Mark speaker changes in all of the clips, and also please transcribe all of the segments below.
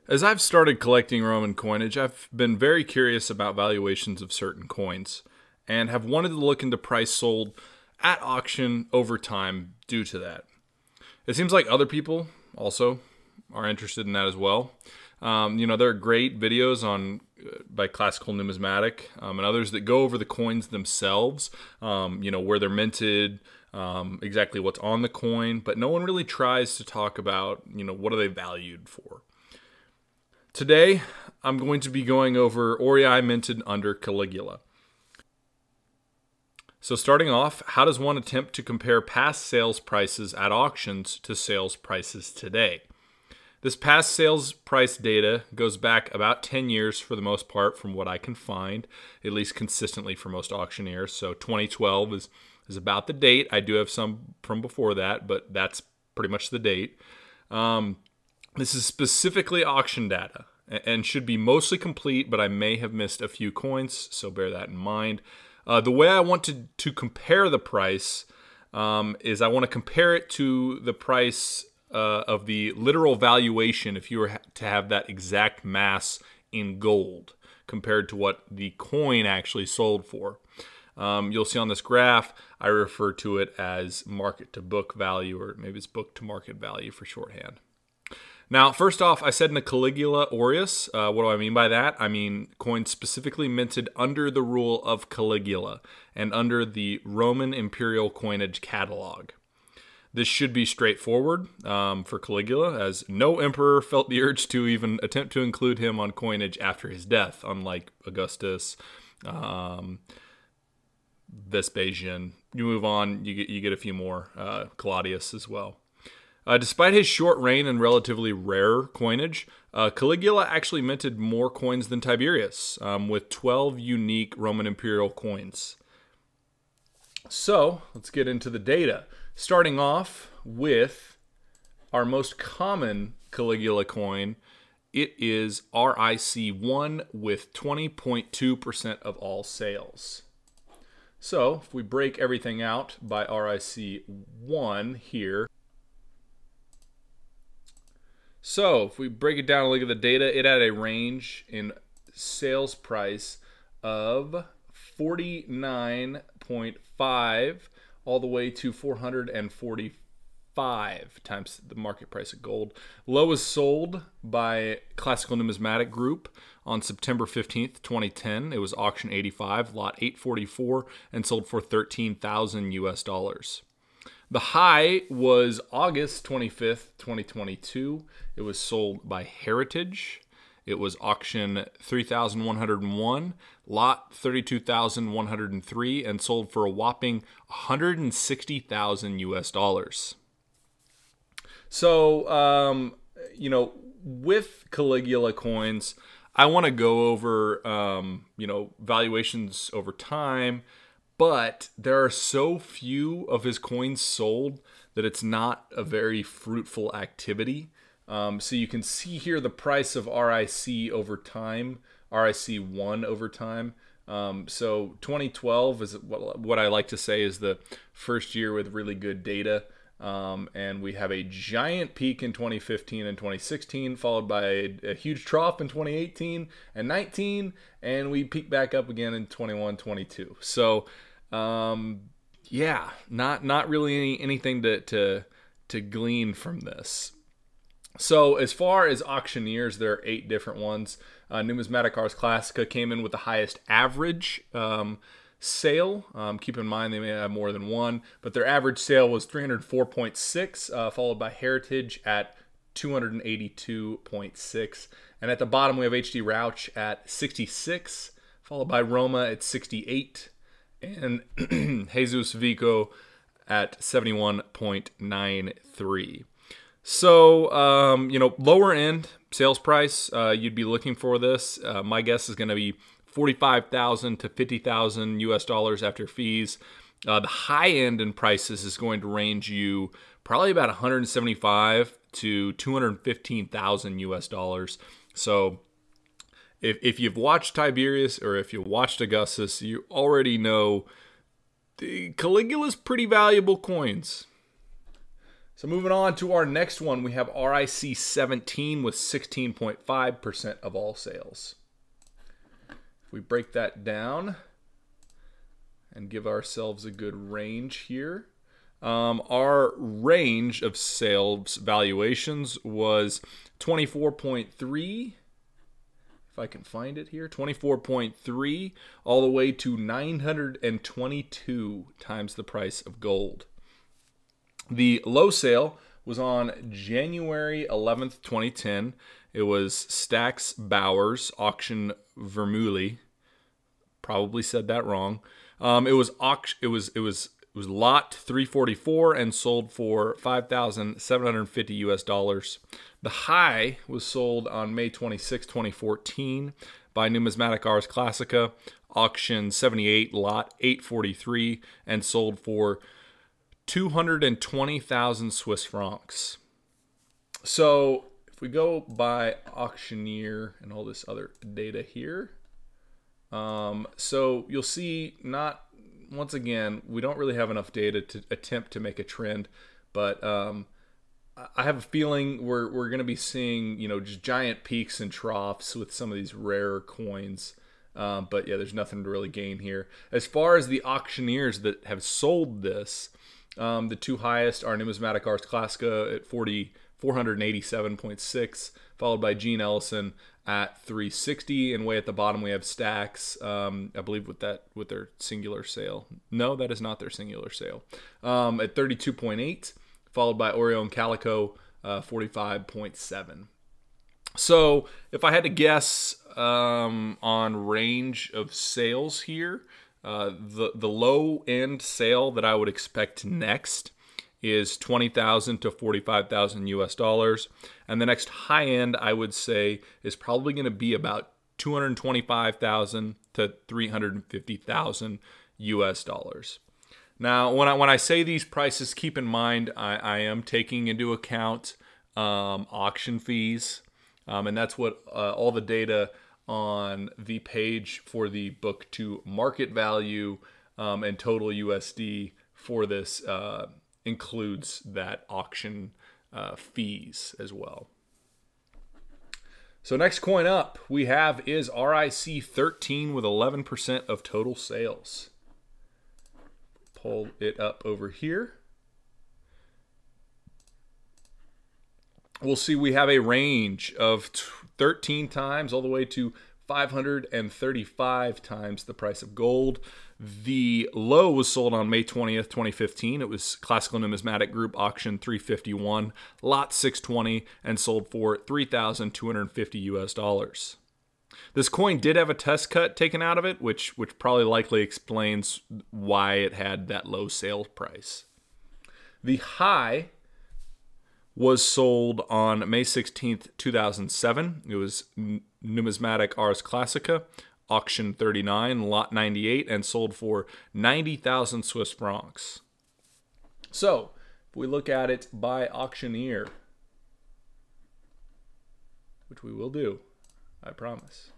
Speaker 1: As I've started collecting Roman coinage, I've been very curious about valuations of certain coins and have wanted to look into price sold at auction over time due to that. It seems like other people also are interested in that as well. There are great videos on by Classical Numismatic and others that go over the coins themselves, where they're minted, exactly what's on the coin, but no one really tries to talk about, what are they valued for. Today, I'm going to be going over Aurei minted under Caligula. So starting off, how does one attempt to compare past sales prices at auctions to sales prices today? This past sales price data goes back about 10 years for the most part from what I can find, at least consistently for most auctioneers. So 2012 is about the date. I do have some from before that, but that's pretty much the date. This is specifically auction data and should be mostly complete, but I may have missed a few coins, so bear that in mind. The way I want to compare the price is I want to compare it to the price of the literal valuation if you were to have that exact mass in gold compared to what the coin actually sold for. You'll see on this graph, I refer to it as market to book value, or maybe it's book to market value for shorthand. Now, first off, I said in the Caligula Aureus. What do I mean by that? I mean coins specifically minted under the rule of Caligula and under the Roman imperial coinage catalog. This should be straightforward for Caligula, as no emperor felt the urge to even attempt to include him on coinage after his death, unlike Augustus, Vespasian. You move on, you get a few more, Claudius as well. Despite his short reign and relatively rare coinage, Caligula actually minted more coins than Tiberius, with 12 unique Roman imperial coins. So, let's get into the data. Starting off with our most common Caligula coin, it is RIC1 with 20.2% of all sales. So, if we break everything out by RIC1 here, so if we break it down and look at the data, it had a range in sales price of 49.5 all the way to 445 times the market price of gold. Low was sold by Classical Numismatic Group on September 15th, 2010. It was auction 85, lot 844, and sold for 13,000 US dollars. The high was August 25th, 2022. It was sold by Heritage. It was auction 3,101, lot 32,103, and sold for a whopping 160,000 US dollars. So, with Caligula coins, I want to go over, valuations over time. But there are so few of his coins sold that it's not a very fruitful activity. So you can see here the price of RIC over time, RIC1 over time. So 2012 is what I like to say is the first year with really good data. And we have a giant peak in 2015 and 2016, followed by a huge trough in 2018 and 19, and we peak back up again in 21, 22. So yeah, not really anything to glean from this. So as far as auctioneers, there are 8 different ones. Numismatic Ars Classica came in with the highest average sale. Keep in mind they may have more than one, but their average sale was 304.6, followed by Heritage at 282.6. And at the bottom we have HD Rauch at 66, followed by Roma at 68. And Jesus Vico at 71.93. So, lower end sales price, you'd be looking for this. My guess is going to be 45,000 to 50,000 US dollars after fees. The high end in prices is going to range you probably about 175 to 215,000 US dollars. So, if you've watched Tiberius or if you watched Augustus, you already know the Caligula's pretty valuable coins. So moving on to our next one, we have RIC 17 with 16.5% of all sales. If we break that down and give ourselves a good range here, our range of sales valuations was 24.3, if I can find it here, 24.3 all the way to 922 times the price of gold. The low sale was on January 11th, 2010. It was Stack's Bowers Auction Vermeulen. Probably said that wrong. It was lot 344 and sold for $5,750 The high was sold on May 26, 2014 by Numismatic Ars Classica, auction 78, lot 843, and sold for 220,000 Swiss francs. So if we go by auctioneer and all this other data here, so you'll see, not, once again, we don't really have enough data to attempt to make a trend, but I have a feeling we're going to be seeing, just giant peaks and troughs with some of these rarer coins. But yeah, there's nothing to really gain here. As far as the auctioneers that have sold this, the two highest are Numismatic Ars Classica at 487.6, followed by Gene Ellison at 360, and way at the bottom we have Stack's, I believe with their singular sale. No, that is not their singular sale. At 32.8, followed by Aurei of Caligula, 45.7. So if I had to guess on range of sales here, the low end sale that I would expect next is $20,000 to $45,000, and the next high end I would say is probably going to be about $225,000 to $350,000. Now, when I say these prices, keep in mind I am taking into account auction fees, and that's what all the data on the page for the book to market value and total USD for this includes that auction fees as well. So next coin up we have is RIC 13 with 11% of total sales. Pull it up over here. We'll see we have a range of 13 times all the way to 535 times the price of gold. The low was sold on May 20th, 2015. It was Classical Numismatic Group auction 351, lot 620, and sold for $3,250. This coin did have a test cut taken out of it, which probably likely explains why it had that low sale price. The high was sold on May 16th, 2007. It was Numismatic Ars Classica, auction 39, lot 98, and sold for 90,000 Swiss francs. So, if we look at it by auctioneer, which we will do, I promise.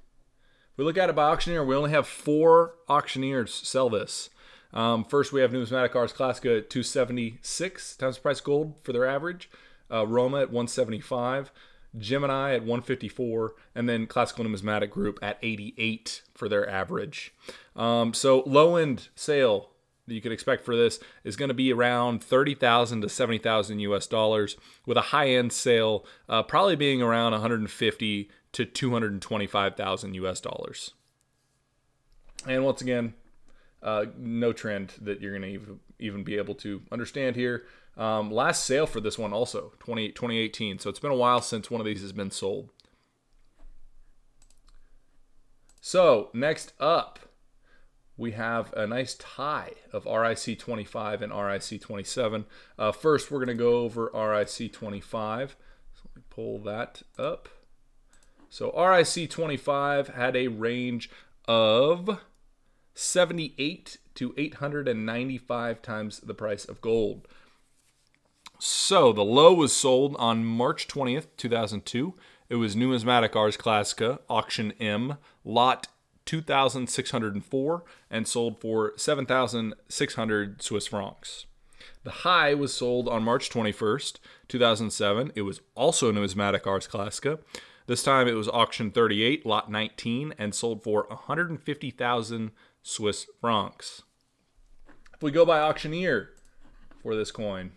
Speaker 1: If we look at it by auctioneer, we only have 4 auctioneers sell this. First, we have Numismatic Ars Classica at 276 times the price of gold for their average. Roma at 175, Gemini at 154, and then Classical Numismatic Group at 88 for their average. So low-end sale that you could expect for this is going to be around $30,000 to $70,000, with a high-end sale probably being around $150,000 to $225,000. And once again, no trend that you're going to even be able to understand here. Last sale for this one also, 2018. So it's been a while since one of these has been sold. So next up, we have a nice tie of RIC 25 and RIC 27. First, we're going to go over RIC 25. So let me pull that up. So RIC 25 had a range of 78 to 895 times the price of gold. So the low was sold on March 20th, 2002. It was Numismatic Ars Classica, auction M, lot 2,604, and sold for 7,600 Swiss francs. The high was sold on March 21st, 2007. It was also numismatic Ars Classica. This time it was auction 38, lot 19, and sold for 150,000 Swiss francs. If we go by auctioneer for this coin,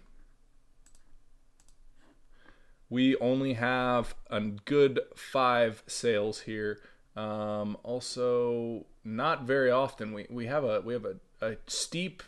Speaker 1: we only have a good 5 sales here. Also, not very often. We have a steep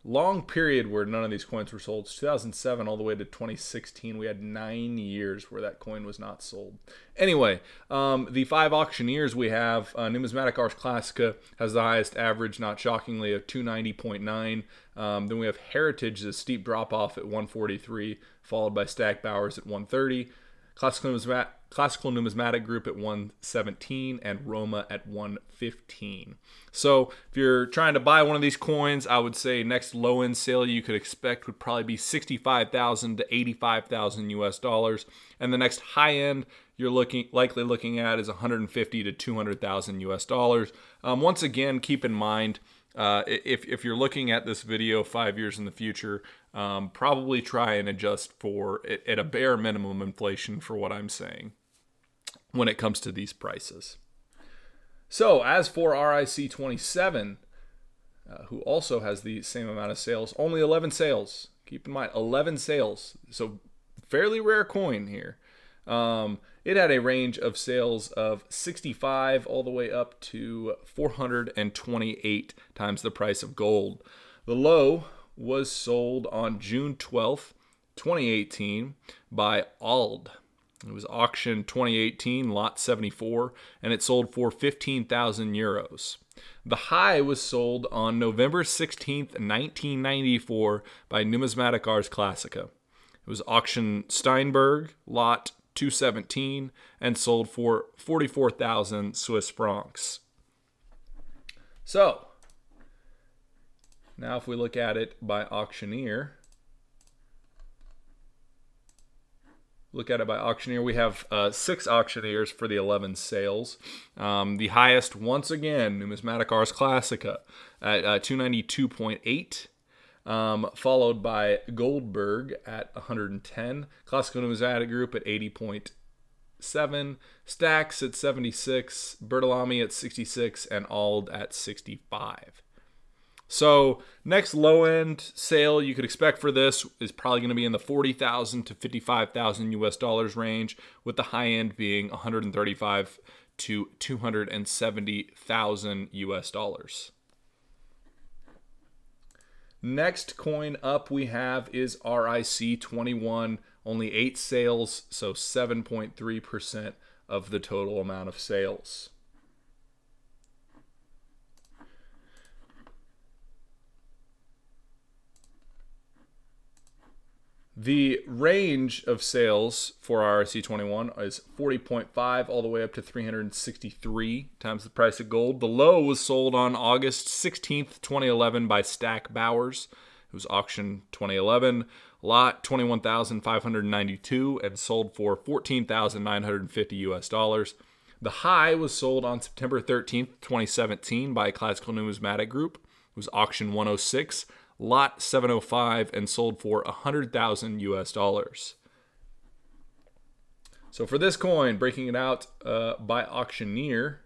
Speaker 1: long period where none of these coins were sold. It's 2007 all the way to 2016. We had 9 years where that coin was not sold. Anyway, the 5 auctioneers we have, Numismatic Ars Classica has the highest average, not shockingly, of 290.9. Then we have Heritage, the steep drop-off at 143, followed by Stack Bowers at 130. Classical Numismatic Group at 117 and Roma at 115. So if you're trying to buy one of these coins, I would say next low-end sale you could expect would probably be 65,000 to 85,000 US dollars, and the next high-end you're likely looking at is 150 to 200,000 US dollars. Once again, keep in mind, if you're looking at this video 5 years in the future, probably try and adjust for, at a bare minimum, inflation for what I'm saying when it comes to these prices. So as for RIC 27, who also has the same amount of sales, only 11 sales. Keep in mind, 11 sales. So fairly rare coin here. It had a range of sales of 65 all the way up to 428 times the price of gold. The low was sold on June 12th, 2018 by Ald. It was auctioned 2018, lot 74, and it sold for 15,000 euros. The high was sold on November 16th, 1994 by Numismatic Ars Classica. It was auctioned Steinberg, lot 217, and sold for 44,000 Swiss francs. So, now if we look at it by auctioneer, we have 6 auctioneers for the 11 sales. The highest, once again, Numismatic Ars Classica at 292.8. Followed by Goldberg at 110, Classical Numismatic Group at 80.7, Stax at 76, Bertolami at 66, and Ald at 65. So next low-end sale you could expect for this is probably going to be in the 40,000 to 55,000 US dollars range, with the high end being 135 to 270,000 US dollars. Next coin up we have is RIC 21, only 8 sales, so 7.3% of the total amount of sales. The range of sales for RIC 21 is 40.5 all the way up to 363 times the price of gold. The low was sold on August 16th, 2011 by Stack Bowers. It was auctioned 2011, lot 21,592, and sold for 14,950 US dollars. The high was sold on September 13th, 2017 by Classical Numismatic Group. It was auctioned 106. Lot 705, and sold for 100,000 US dollars. So for this coin, breaking it out by auctioneer,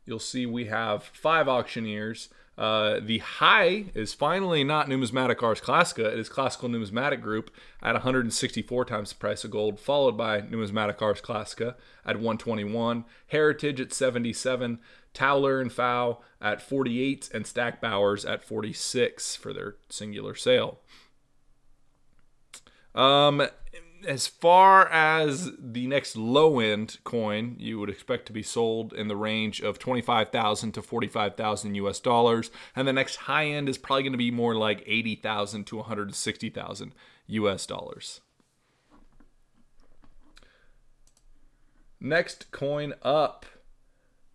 Speaker 1: you'll see we have 5 auctioneers. The high is finally not Numismatic Ars Classica. It is Classical Numismatic Group at 164 times the price of gold, followed by Numismatic Ars Classica at 121, Heritage at 77, Towler and Fow at 48, and Stack Bowers at 46 for their singular sale. As far as the next low-end coin, you would expect to be sold in the range of 25,000 to 45,000 US dollars, and the next high-end is probably going to be more like 80,000 to 160,000 US dollars. Next coin up,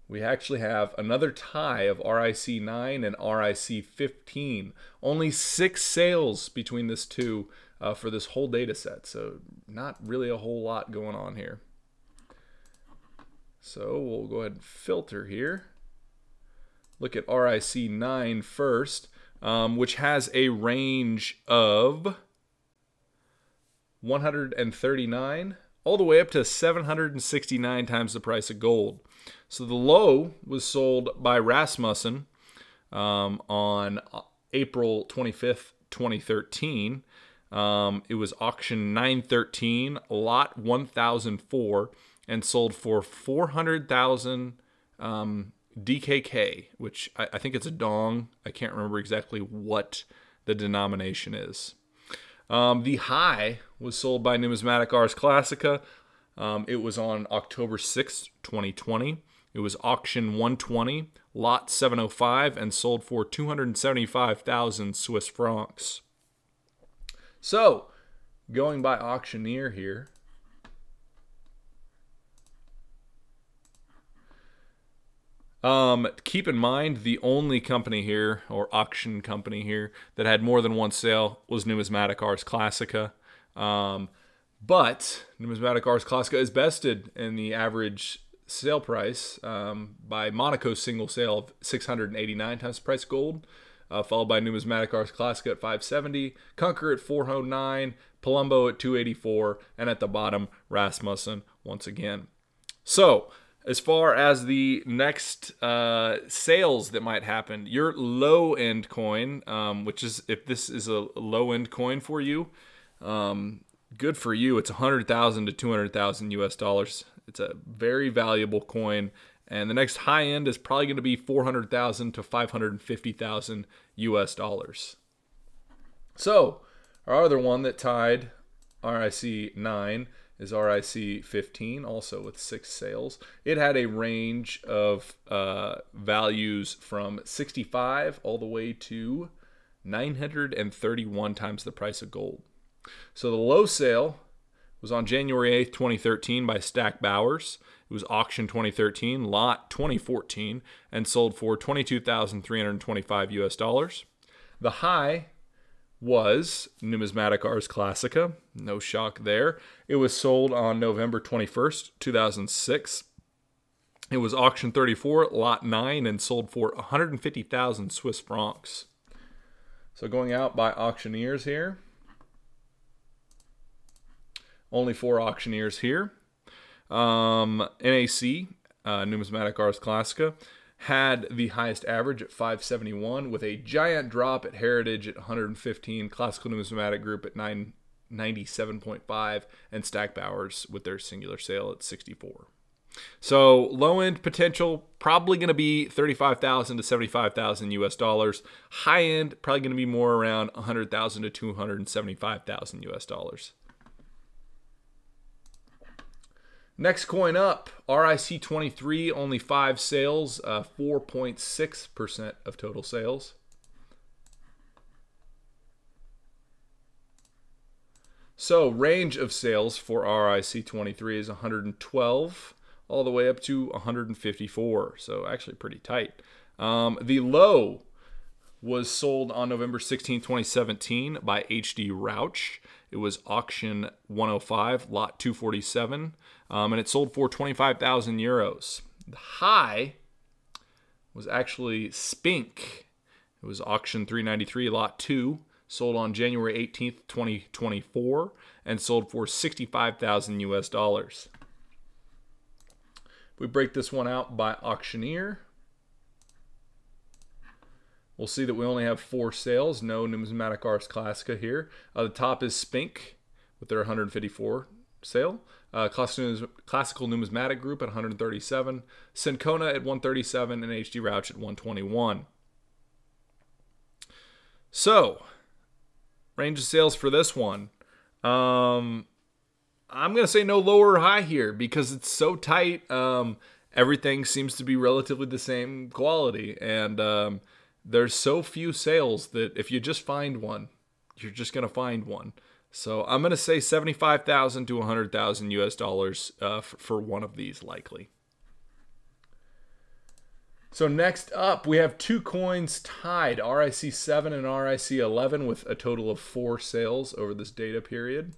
Speaker 1: we actually have another tie of RIC 9 and RIC 15. Only 6 sales between this two for this whole data set, so not really a whole lot going on here. So we'll go ahead and filter here. Look at RIC 9 first. which has a range of 139 all the way up to 769 times the price of gold. So the low was sold by Rasmussen on April 25th, 2013. It was auction 913, lot 1004, and sold for 400,000 DKK, which I think it's a dong. I can't remember exactly what the denomination is. The high was sold by Numismatic Ars Classica. It was on October 6th, 2020. It was auction 120, lot 705, and sold for 275,000 Swiss francs. So, going by auctioneer here, keep in mind the only company here, or auction company here, that had more than one sale was Numismatic Ars Classica. But Numismatic Ars Classica is bested in the average sale price by Monaco's single sale of 689 times the price of gold, followed by Numismatic Ars Classica at 570, Conquer at 409, Palumbo at 284, and at the bottom, Rasmussen once again. So, as far as the next sales that might happen, your low-end coin, which is, if this is a low-end coin for you, good for you. It's 100,000 to 200,000 US dollars. It's a very valuable coin. And the next high end is probably going to be 400,000 to 550,000 US dollars. So, our other one that tied RIC 9 is RIC 15, also with 6 sales. It had a range of values from 65 all the way to 931 times the price of gold. So the low sale was on January 8th, 2013 by Stack Bowers. It was auction 2013, lot 2014, and sold for 22,325 US dollars. The high was Numismatic Ars Classica. No shock there. It was sold on November 21st, 2006. It was auction 34, lot 9, and sold for 150,000 Swiss francs. So going out by auctioneers here. Only 4 auctioneers here. NAC, Numismatic Ars Classica, had the highest average at 571, with a giant drop at Heritage at 115, Classical Numismatic Group at 997.5, and Stack Bowers with their singular sale at 64. So low-end potential probably going to be 35,000 to 75,000 US dollars. High-end probably going to be more around 100,000 to 275,000 US dollars. Next coin up, RIC 23, only 5 sales, 4.6% of total sales. So range of sales for RIC 23 is 112 all the way up to 154. So actually pretty tight. The low was sold on November 16, 2017 by HD Rauch. It was auction 105, lot 247, and it sold for 25,000 euros. The high was actually Spink. It was auction 393, lot 2, sold on January 18th, 2024, and sold for 65,000 US dollars. If we break this one out by auctioneer, we'll see that we only have 4 sales, no Numismatic Ars Classica here. The top is Spink with their 154 sale. Classical Numismatic Group at 137. Syncona at 137 and HD Rauch at 121. So, range of sales for this one. I'm going to say no lower or high here because it's so tight. Everything seems to be relatively the same quality. And there's so few sales that if you just find one, you're just going to find one. So I'm going to say 75,000 to 100,000 US dollars for one of these likely. So next up, we have 2 coins tied, RIC 7 and RIC 11, with a total of 4 sales over this data period.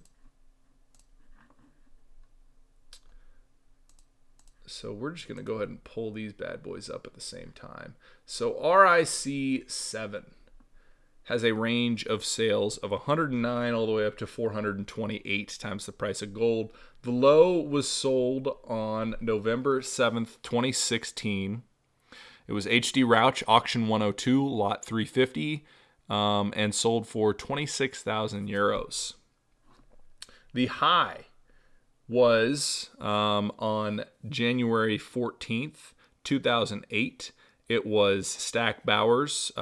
Speaker 1: So we're just going to go ahead and pull these bad boys up at the same time. So RIC 7. has a range of sales of 109 all the way up to 428 times the price of gold. The low was sold on November 7th, 2016. It was HD Rauch Auction 102, lot 350, and sold for 26,000 euros. The high was on January 14th, 2008. It was Stack Bowers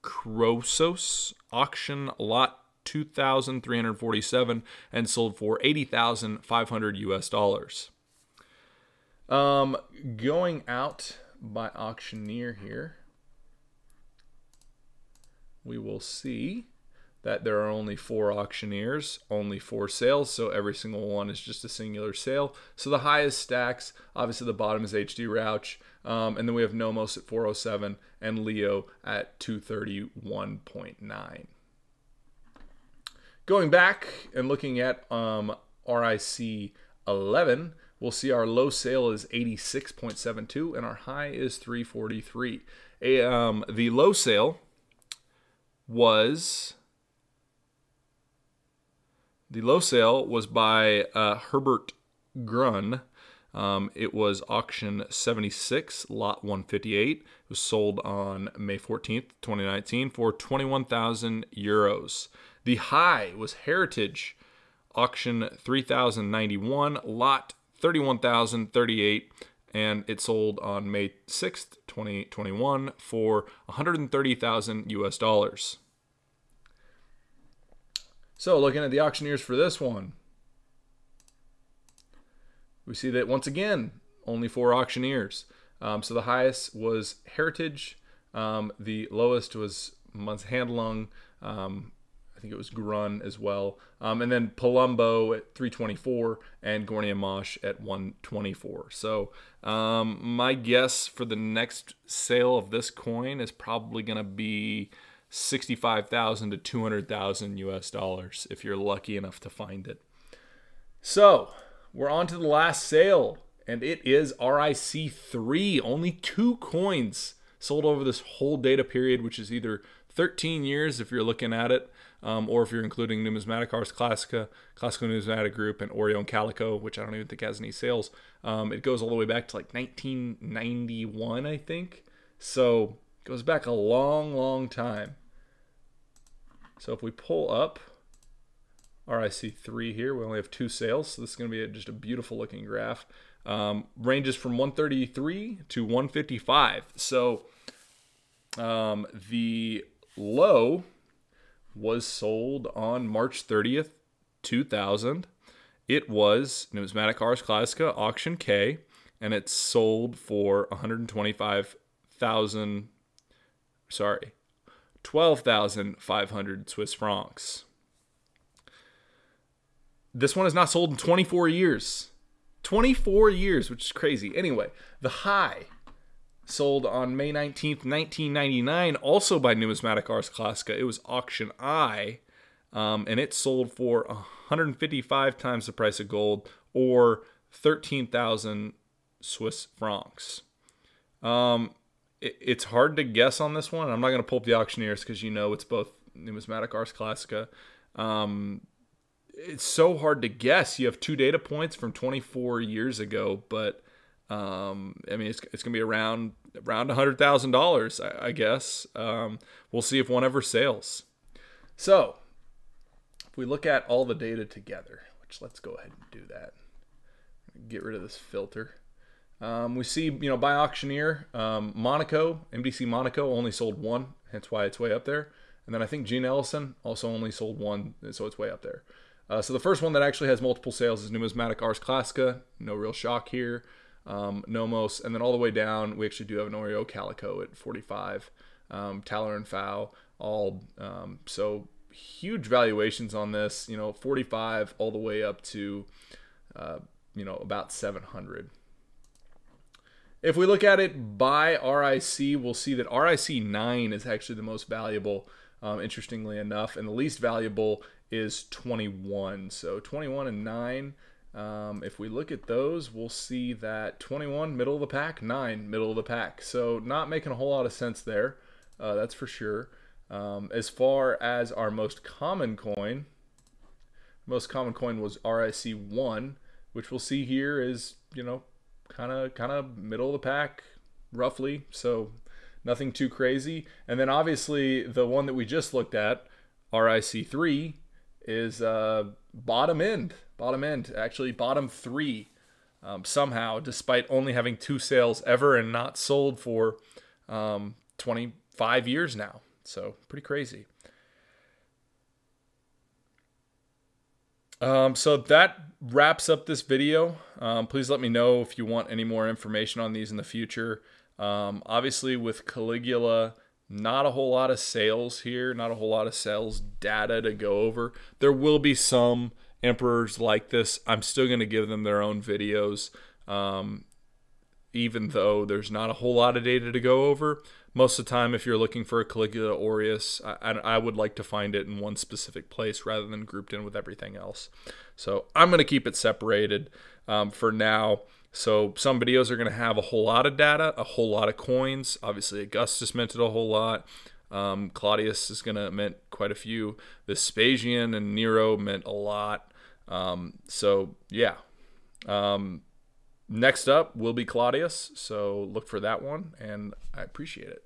Speaker 1: Krosos auction lot 2,347 and sold for 80,500 US dollars. Going out by auctioneer here, we will see that there are only 4 auctioneers, only 4 sales, so every single one is just a singular sale. So the highest stacks, obviously the bottom is HD Rauch, and then we have Nomos at 407 and Leo at 231.9. Going back and looking at RIC 11, we'll see our low sale is 86.72 and our high is 343. The low sale was by Herbert Grun. It was auction 76, lot 158. It was sold on May 14th, 2019 for 21,000 euros. The high was Heritage, auction 3091, lot 31,038, and it sold on May 6th, 2021 for 130,000 US dollars. So looking at the auctioneers for this one, we see that once again, only 4 auctioneers. So the highest was Heritage. The lowest was Mons Handlung. I think it was Grun as well. And then Palumbo at 324 and Gornia Mosh at 124. So my guess for the next sale of this coin is probably going to be 65,000 to 200,000 US dollars if you're lucky enough to find it. So we're on to the last sale, and it is RIC3. Only 2 coins sold over this whole data period, which is either 13 years if you're looking at it, or if you're including Numismatic Ars Classica, Classical Numismatic Group, and Aurei of Caligula, which I don't even think has any sales. It goes all the way back to like 1991, I think. So it goes back a long, long time. So if we pull up RIC3 here, we only have 2 sales, so this is going to be just a beautiful looking graph. Ranges from 133 to 155. So the low was sold on March 30th, 2000. It was Numismatic Ars Classica Auction K, and it sold for 12,500 Swiss francs. This one is not sold in 24 years. 24 years, which is crazy. Anyway, the high sold on May 19th, 1999, also by Numismatic Ars Classica. It was auction I, and it sold for 155 times the price of gold, or 13,000 Swiss francs. It's hard to guess on this one. I'm not going to pull up the auctioneers because you know it's both Numismatic Ars Classica. It's so hard to guess. You have 2 data points from 24 years ago, but I mean, it's going to be around $100,000, I guess. We'll see if one ever sales. So if we look at all the data together, which let's go ahead and do that. Get rid of this filter. We see, by auctioneer, Monaco, MDC Monaco only sold 1, hence why it's way up there. And then I think Gene Ellison also only sold 1, so it's way up there. So the first one that actually has multiple sales is Numismatic Ars Classica. No real shock here. Nomos, and then all the way down, we actually do have an Aurei of Caligula at 45. Taller and Fow, all. So huge valuations on this, 45 all the way up to, about 700. If we look at it by RIC, we'll see that RIC 9 is actually the most valuable, interestingly enough, and the least valuable is 21. So 21 and 9, if we look at those, we'll see that 21, middle of the pack, 9, middle of the pack. So not making a whole lot of sense there, that's for sure. As far as our most common coin was RIC1, which we'll see here is, you know, kind of middle of the pack, roughly. So nothing too crazy. And then obviously the one that we just looked at, RIC3, is bottom end, actually bottom 3 somehow, despite only having 2 sales ever and not sold for 25 years now. So pretty crazy. So that wraps up this video. Please let me know if you want any more information on these in the future. Obviously with Caligula, not a whole lot of sales here, not a whole lot of sales data to go over. There will be some emperors like this. I'm still going to give them their own videos, even though there's not a whole lot of data to go over. Most of the time, if you're looking for a Caligula Aureus, I would like to find it in one specific place rather than grouped in with everything else. So I'm going to keep it separated for now. So some videos are going to have a whole lot of data, a whole lot of coins. Obviously, Augustus minted a whole lot. Claudius is going to mint quite a few. Vespasian and Nero mint a lot. So yeah. Next up will be Claudius. So look for that one, and I appreciate it.